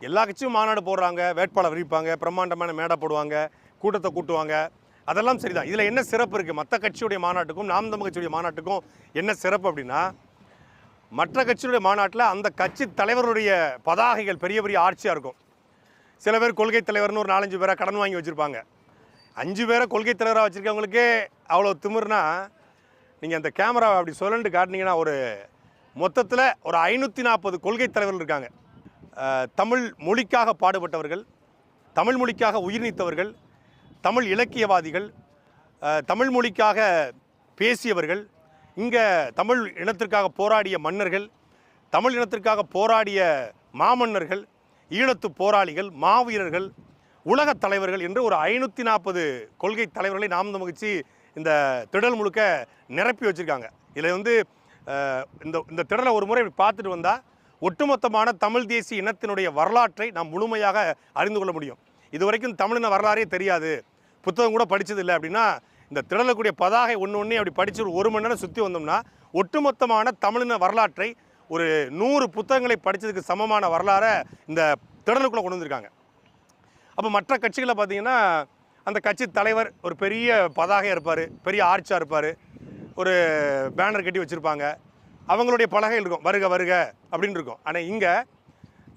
எல்லா கட்சியும் மாநாடு போடுறாங்க, வேட்பாளர் அறிவிப்பாங்க, பிரம்மாண்டமான மேடை போடுவாங்க, கூட்டத்தை கூட்டுவாங்க. அதெல்லாம் சரிதான். இதில் என்ன சிறப்பு இருக்குது? மற்ற கட்சியுடைய மாநாட்டுக்கும் நாம் தமிழ் கட்சியுடைய மாநாட்டுக்கும் என்ன சிறப்பு அப்படின்னா, மற்ற கட்சியுடைய மாநாட்டில் அந்த கட்சி தலைவருடைய பதாகைகள் பெரிய பெரிய ஆட்சியாக இருக்கும். சில பேர் கொள்கை தலைவர்னு ஒரு 4-5 பேரை கடன் வாங்கி வச்சுருப்பாங்க. 5 பேரை கொள்கை தலைவராக வச்சுருக்கவங்களுக்கே அவ்வளோ திமிர்னா, நீங்கள் அந்த கேமராவை அப்படி சொல்லண்டு காட்டினீங்கன்னா ஒரு மொத்தத்தில் ஒரு 540 கொள்கை தலைவர்கள் இருக்காங்க. தமிழ் மொழிக்காக பாடுபட்டவர்கள், தமிழ் மொழிக்காக உயிர் நீத்தவர்கள், தமிழ் இலக்கியவாதிகள், தமிழ் மொழிக்காக பேசியவர்கள், இங்கே தமிழ் இனத்திற்காக போராடிய மன்னர்கள், தமிழ் இனத்திற்காக போராடிய மாமன்னர்கள், ஈழத்து போராளிகள், மாவீரர்கள், உலகத் தலைவர்கள் என்று ஒரு 540 கொள்கை தலைவர்களை நாம் தமிழ் கட்சி இந்த திடல் முழுக்க நிரப்பி வச்சுருக்காங்க. இதில் வந்து இந்த திடலை ஒரு முறை பார்த்துட்டு வந்தால் ஒட்டுமொத்தமான தமிழ் தேசிய இனத்தினுடைய வரலாற்றை நாம் முழுமையாக அறிந்து கொள்ள முடியும். இதுவரைக்கும் தமிழின வரலாறே தெரியாது, புத்தகம் கூட படித்தது இல்லை அப்படின்னா, இந்த திடலக்கூடிய பதாகை ஒன்று அப்படி படித்து ஒரு மணி நேரம் சுற்றி வந்தோம்னா ஒட்டுமொத்தமான தமிழின வரலாற்றை ஒரு 100 புத்தகங்களை படித்ததுக்கு சமமான வரலாறை இந்த திடலுக்குள்ளே கொண்டு வந்திருக்காங்க. அப்போ மற்ற கட்சிகளை பார்த்தீங்கன்னா, அந்த கட்சி தலைவர் ஒரு பெரிய பதாகையாக இருப்பார், பெரிய ஆர்ச்சாக இருப்பார், ஒரு பேனர் கட்டி வச்சுருப்பாங்க, அவங்களுடைய பலகைகள் இருக்கும், வருக வருக அப்படின்னு இருக்கும். ஆனால் இங்கே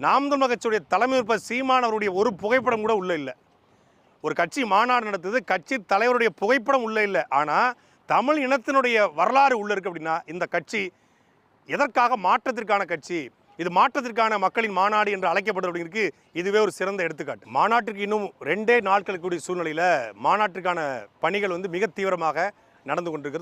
நாம் தமிழர் கட்சியுடைய தலைமை சீமானவருடைய ஒரு புகைப்படம் கூட உள்ளே இல்லை. ஒரு கட்சி மாநாடு நடத்துது, கட்சி தலைவருடைய புகைப்படம் உள்ளே இல்லை. ஆனால் தமிழ் இனத்தினுடைய வரலாறு உள்ளே இருக்குது. அப்படின்னா இந்த கட்சி எதற்காக மாற்றத்திற்கான கட்சி, இது மாற்றத்திற்கான மக்களின் மாநாடு என்று அழைக்கப்படுறது அப்படிங்கிறதுக்கு இதுவே ஒரு சிறந்த எடுத்துக்காட்டு. மாநாட்டுக்கு இன்னும் 2 நாட்களுக்கு கூடிய சூழ்நிலையில் மாநாட்டுக்கான பணிகள் வந்து மிக தீவிரமாக நடந்து கொண்டிருக்கிறது.